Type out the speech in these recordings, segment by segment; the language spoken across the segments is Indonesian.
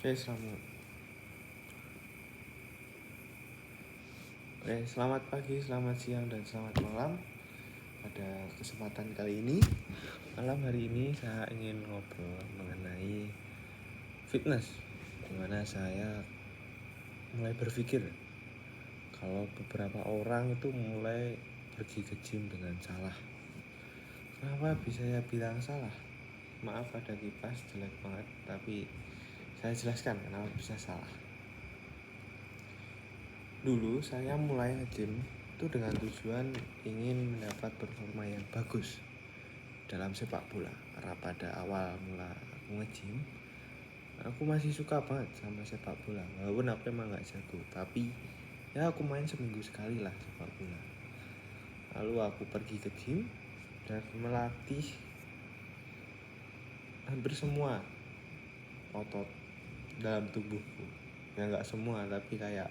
Oke, selamat. Selamat pagi, selamat siang, dan selamat malam. Pada kesempatan kali ini, malam hari ini saya ingin ngobrol mengenai fitness, dimana saya mulai berpikir kalau beberapa orang itu mulai pergi ke gym dengan salah. Kenapa bisa saya bilang salah? Maaf ada kipas jelek banget, tapi saya jelaskan kenapa bisa salah. Dulu saya mulai nge-gym itu dengan tujuan ingin mendapat performa yang bagus dalam sepak bola. Karena pada awal mula aku nge-gym, aku masih suka banget sama sepak bola. Walaupun aku emang gak jago, tapi ya aku main seminggu sekali lah sepak bola. Lalu aku pergi ke gym dan melatih hampir semua otot dalam tubuhku. Ya gak semua, tapi kayak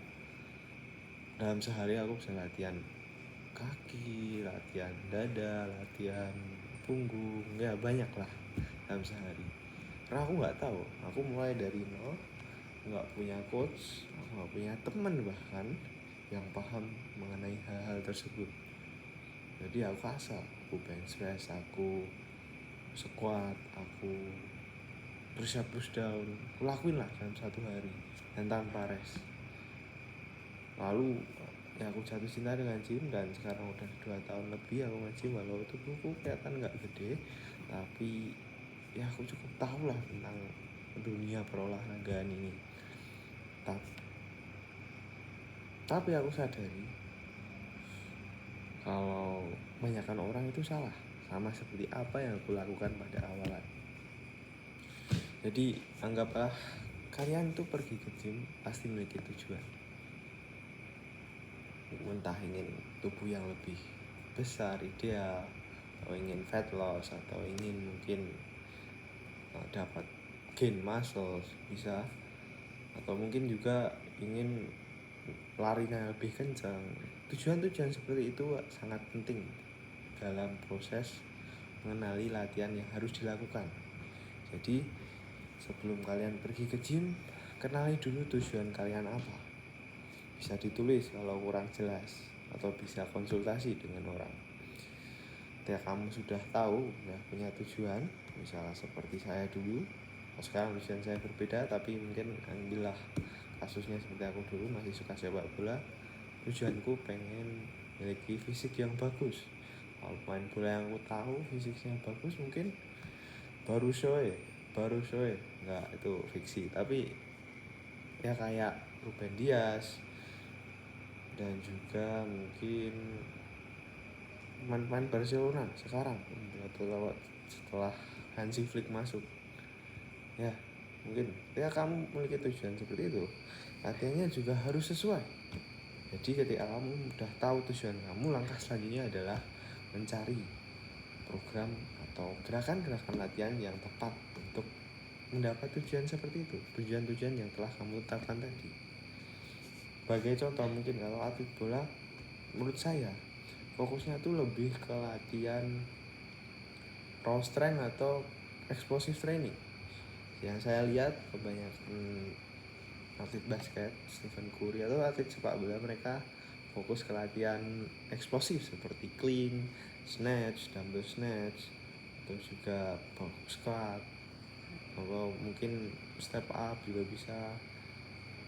dalam sehari aku bisa latihan kaki, latihan dada, latihan punggung, ya banyak lah dalam sehari. Karena aku nggak tahu, aku mulai dari nol, nggak punya coach, aku nggak punya teman bahkan yang paham mengenai hal-hal tersebut. Jadi aku asal, aku bench press, aku squat, aku push up push down, aku lakuin lah dalam satu hari dan tanpa rest. Lalu ya aku jatuh cinta dengan gym dan sekarang udah 2 tahun lebih aku nge-gym. Walau tubuhku kelihatan gak gede, tapi ya aku cukup tahu lah tentang dunia perolahragaan ini. Tapi aku sadari kalau kebanyakan orang itu salah, sama seperti apa yang aku lakukan pada awalan. Jadi anggaplah kalian tuh pergi ke gym pasti memiliki tujuan, entah ingin tubuh yang lebih besar, ideal, atau ingin fat loss, atau ingin mungkin dapat gain muscle bisa, atau mungkin juga ingin larinya lebih kencang. Tujuan-tujuan seperti itu sangat penting dalam proses mengenali latihan yang harus dilakukan. Jadi sebelum kalian pergi ke gym, kenali dulu tujuan kalian apa. Bisa ditulis kalau kurang jelas, atau bisa konsultasi dengan orang. Ketika kamu sudah tahu, ya punya tujuan, misalnya seperti saya dulu. Sekarang tujuan saya berbeda, tapi mungkin ambillah kasusnya seperti aku dulu, masih suka sepak bola. Tujuanku pengen memiliki fisik yang bagus. Kalau main bola yang aku tahu fisiknya bagus, mungkin baru Shoe, enggak, itu fiksi. Tapi ya kayak Ruben Dias, dan juga mungkin pemain Barcelona sekarang setelah Hansi Flick masuk. Ya mungkin ya kamu memiliki tujuan seperti itu, latihannya juga harus sesuai. Jadi ketika kamu udah tahu tujuan kamu, langkah selanjutnya adalah mencari program atau gerakan-gerakan latihan yang tepat untuk mendapat tujuan seperti itu, tujuan-tujuan yang telah kamu tetapkan tadi. Sebagai contoh, mungkin kalau atlet bola, menurut saya fokusnya tuh lebih ke latihan raw strength atau explosive training. Yang saya lihat kebanyakan atlet basket, Stephen Curry atau atlet sepak bola, mereka fokus ke latihan eksplosif seperti clean, snatch, dumbbell snatch, atau juga box squat, atau mungkin step up juga bisa.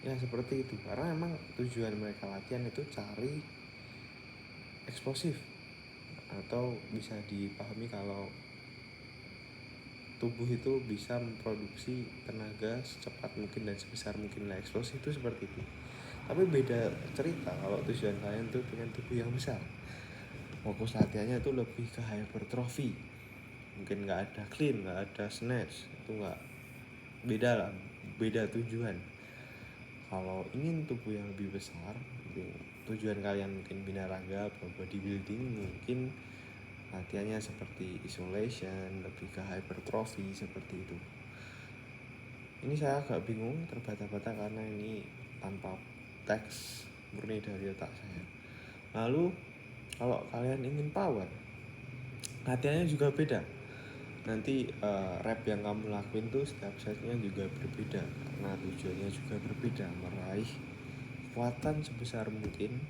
Ya seperti itu, karena memang tujuan mereka latihan itu cari eksplosif, atau bisa dipahami kalau tubuh itu bisa memproduksi tenaga secepat mungkin dan sebesar mungkin lah. Eksplosif itu seperti itu. Tapi beda cerita kalau tujuan kalian tuh dengan tubuh yang besar. Fokus latihannya tuh lebih ke hypertrophy. Mungkin nggak ada clean, nggak ada snatch, itu nggak, beda lah, beda tujuan. Kalau ingin tubuh yang lebih besar, tujuan kalian mungkin binaraga atau bodybuilding, mungkin latihannya seperti isolation, lebih ke hypertrophy seperti itu. Ini saya agak bingung, terbata-bata karena ini tanpa teks, murni dari otak saya. Lalu kalau kalian ingin power, latihannya juga beda. nanti rap yang kamu lakuin tuh setiap setnya juga berbeda karena tujuannya juga berbeda, meraih kekuatan sebesar mungkin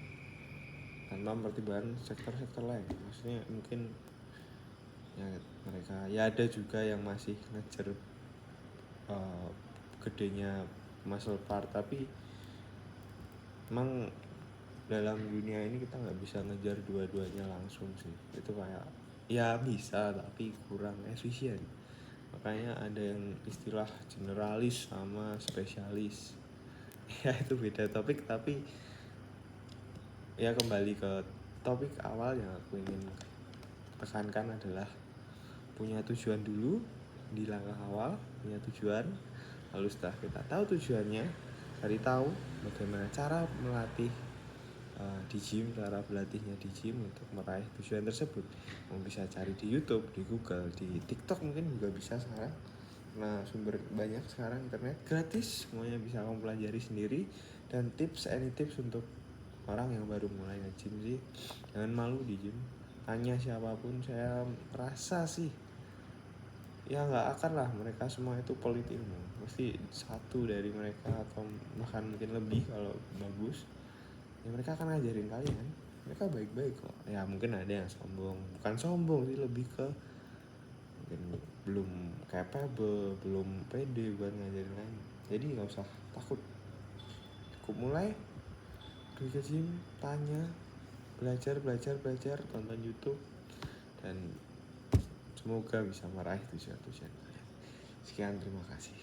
tanpa pertimbangan sektor-sektor lain. Maksudnya mungkin ya mereka ya ada juga yang masih ngejar gedenya muscle part, tapi emang dalam dunia ini kita nggak bisa ngejar dua-duanya langsung sih. Itu kayak ya bisa tapi kurang efisien. Makanya ada yang istilah generalis sama spesialis. Ya itu beda topik, tapi ya kembali ke topik awal yang aku ingin tekankan adalah punya tujuan dulu di langkah awal, punya tujuan. Lalu setelah kita tahu tujuannya, cari tahu bagaimana cara melatih di gym, cara berlatihnya di gym untuk meraih tujuan tersebut. Mau bisa cari di YouTube, di Google, di TikTok mungkin juga bisa sekarang. Nah, sumber banyak sekarang, internet gratis, semuanya bisa kamu pelajari sendiri. Dan any tips untuk orang yang baru mulai nge-gym sih, jangan malu di gym. Tanya siapapun, saya rasa sih ya nggak akan lah mereka semua itu pelit ilmu. Mesti satu dari mereka atau bahkan mungkin lebih kalau bagus, ya mereka akan ngajarin kalian. Mereka baik-baik kok. Ya mungkin ada yang sombong, bukan sombong sih, lebih ke mungkin belum capable, belum pede buat ngajarin lain. Jadi nggak usah takut, cukup mulai pergi ke gym, tanya, belajar, tonton YouTube, dan semoga bisa meraih tujuan-tujuan kalian. Sekian, terima kasih.